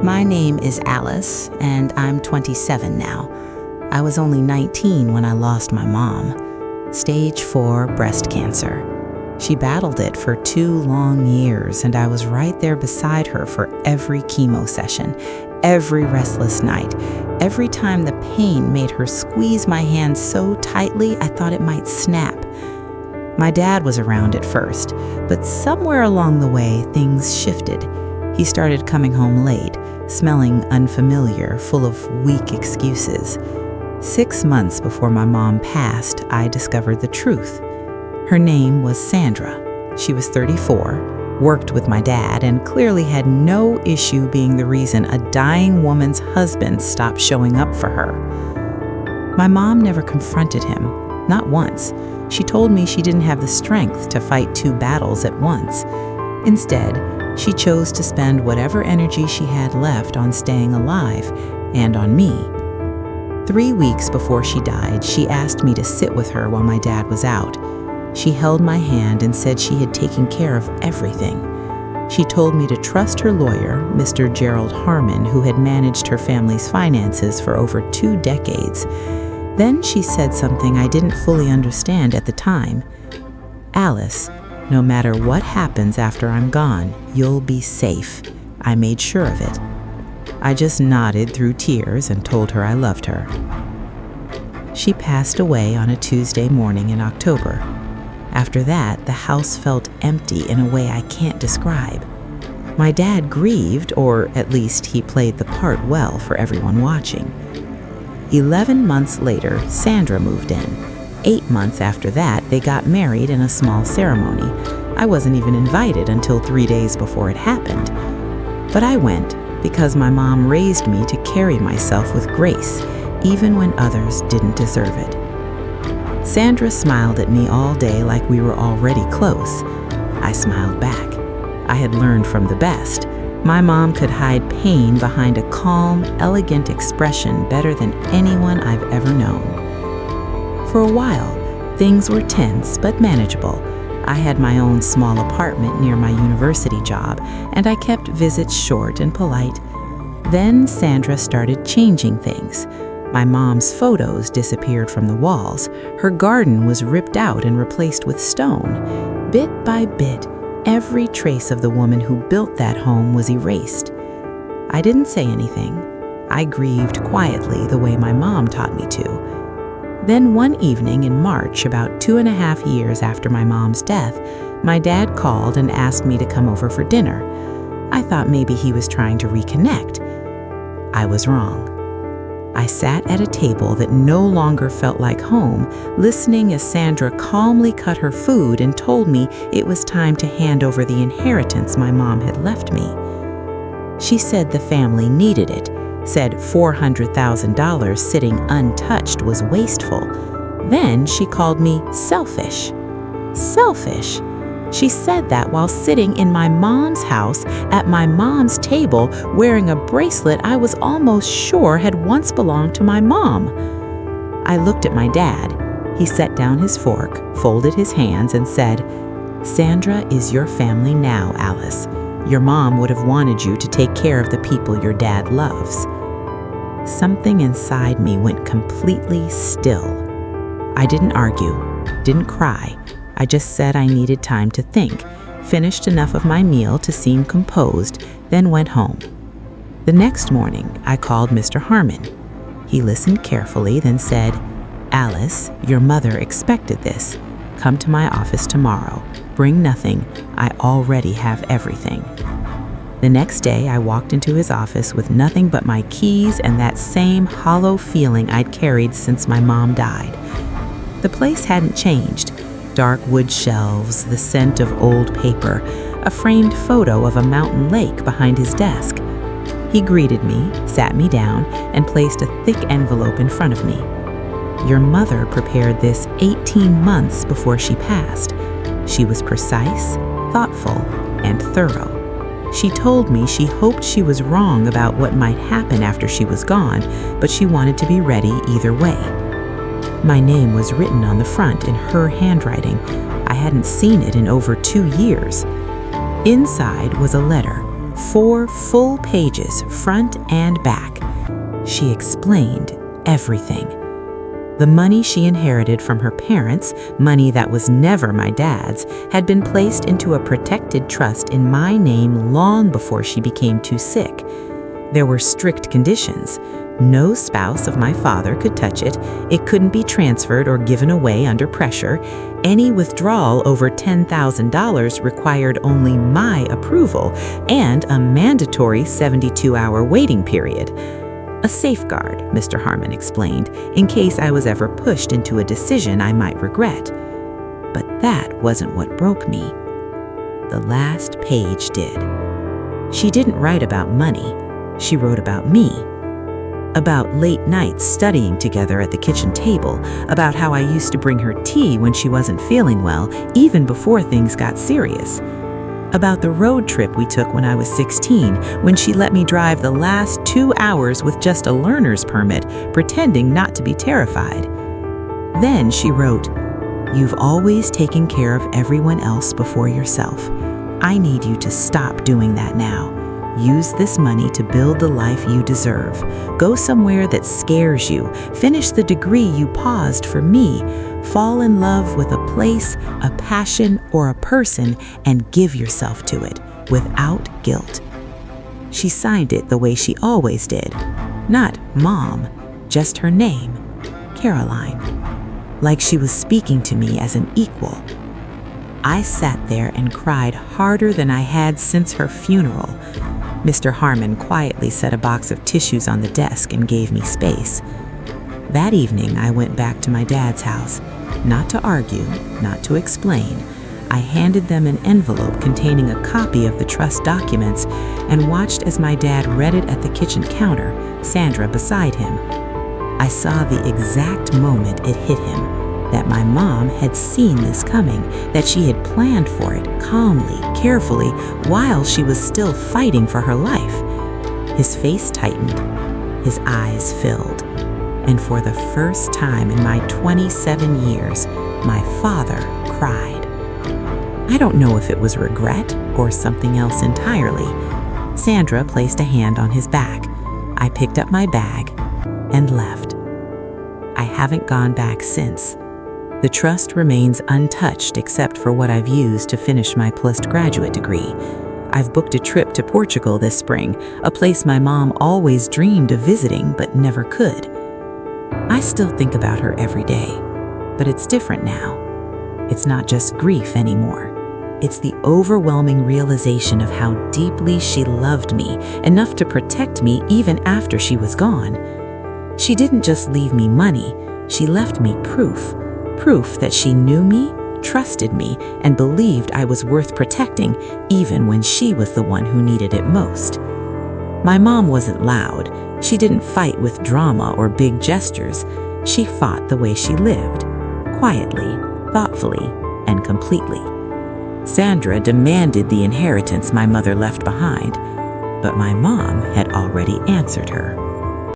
My name is Alice, and I'm 27 now. I was only 19 when I lost my mom. Stage 4 breast cancer. She battled it for 2 long years, and I was right there beside her for every chemo session, every restless night, every time the pain made her squeeze my hand so tightly I thought it might snap. My dad was around at first, but somewhere along the way, things shifted. He started coming home late, smelling unfamiliar, full of weak excuses. 6 months before my mom passed, I discovered the truth. Her name was Sandra. She was 34, worked with my dad, and clearly had no issue being the reason a dying woman's husband stopped showing up for her. My mom never confronted him, not once. She told me she didn't have the strength to fight 2 battles at once. Instead, she chose to spend whatever energy she had left on staying alive and on me. 3 weeks before she died, she asked me to sit with her while my dad was out. She held my hand and said she had taken care of everything. She told me to trust her lawyer, Mr. Gerald Harmon, who had managed her family's finances for over 2 decades. Then she said something I didn't fully understand at the time. "Alice, no matter what happens after I'm gone, you'll be safe. I made sure of it." I just nodded through tears and told her I loved her. She passed away on a Tuesday morning in October. After that, the house felt empty in a way I can't describe. My dad grieved, or at least he played the part well for everyone watching. 11 months later, Sandra moved in. 8 months after that, they got married in a small ceremony. I wasn't even invited until 3 days before it happened. But I went because my mom raised me to carry myself with grace, even when others didn't deserve it. Sandra smiled at me all day like we were already close. I smiled back. I had learned from the best. My mom could hide pain behind a calm, elegant expression better than anyone I've ever known. For a while, things were tense but manageable. I had my own small apartment near my university job, and I kept visits short and polite. Then Sandra started changing things. My mom's photos disappeared from the walls. Her garden was ripped out and replaced with stone. Bit by bit, every trace of the woman who built that home was erased. I didn't say anything. I grieved quietly the way my mom taught me to. Then one evening in March, about 2.5 years after my mom's death, my dad called and asked me to come over for dinner. I thought maybe he was trying to reconnect. I was wrong. I sat at a table that no longer felt like home, listening as Sandra calmly cut her food and told me it was time to hand over the inheritance my mom had left me. She said the family needed it, said $400,000 sitting untouched was wasteful. Then she called me selfish. Selfish? She said that while sitting in my mom's house at my mom's table wearing a bracelet I was almost sure had once belonged to my mom. I looked at my dad. He set down his fork, folded his hands, and said, "Sandra is your family now, Alice. Your mom would have wanted you to take care of the people your dad loves." Something inside me went completely still. I didn't argue, didn't cry. I just said I needed time to think, finished enough of my meal to seem composed, then went home. The next morning, I called Mr. Harmon. He listened carefully, then said, "Alice, your mother expected this. Come to my office tomorrow. Bring nothing. I already have everything." The next day, I walked into his office with nothing but my keys and that same hollow feeling I'd carried since my mom died. The place hadn't changed. Dark wood shelves, the scent of old paper, a framed photo of a mountain lake behind his desk. He greeted me, sat me down, and placed a thick envelope in front of me. "Your mother prepared this 18 months before she passed. She was precise, thoughtful, and thorough. She told me she hoped she was wrong about what might happen after she was gone, but she wanted to be ready either way." My name was written on the front in her handwriting. I hadn't seen it in over 2 years. Inside was a letter, 4 full pages, front and back. She explained everything. The money she inherited from her parents, money that was never my dad's, had been placed into a protected trust in my name long before she became too sick. There were strict conditions. No spouse of my father could touch it. It couldn't be transferred or given away under pressure. Any withdrawal over $10,000 required only my approval and a mandatory 72-hour waiting period. A safeguard, Mr. Harmon explained, in case I was ever pushed into a decision I might regret. But that wasn't what broke me. The last page did. She didn't write about money. She wrote about me. About late nights studying together at the kitchen table, about how I used to bring her tea when she wasn't feeling well, even before things got serious. About the road trip we took when I was 16, when she let me drive the last 2 hours with just a learner's permit, pretending not to be terrified. Then she wrote, "You've always taken care of everyone else before yourself. I need you to stop doing that now. Use this money to build the life you deserve. Go somewhere that scares you. Finish the degree you paused for me. Fall in love with a place, a passion, or a person, and give yourself to it without guilt." She signed it the way she always did. Not Mom, just her name, Caroline. Like she was speaking to me as an equal. I sat there and cried harder than I had since her funeral. Mr. Harmon quietly set a box of tissues on the desk and gave me space. That evening, I went back to my dad's house, not to argue, not to explain. I handed them an envelope containing a copy of the trust documents and watched as my dad read it at the kitchen counter, Sandra beside him. I saw the exact moment it hit him, that my mom had seen this coming, that she had planned for it calmly, carefully, while she was still fighting for her life. His face tightened, his eyes filled, and for the first time in my 27 years, my father cried. I don't know if it was regret or something else entirely. Sandra placed a hand on his back. I picked up my bag and left. I haven't gone back since. The trust remains untouched except for what I've used to finish my postgraduate degree. I've booked a trip to Portugal this spring, a place my mom always dreamed of visiting but never could. I still think about her every day, but it's different now. It's not just grief anymore. It's the overwhelming realization of how deeply she loved me, enough to protect me even after she was gone. She didn't just leave me money, she left me proof that she knew me, trusted me, and believed I was worth protecting even when she was the one who needed it most. My mom wasn't loud. She didn't fight with drama or big gestures. She fought the way she lived, quietly, thoughtfully, and completely. Sandra demanded the inheritance my mother left behind, but my mom had already answered her.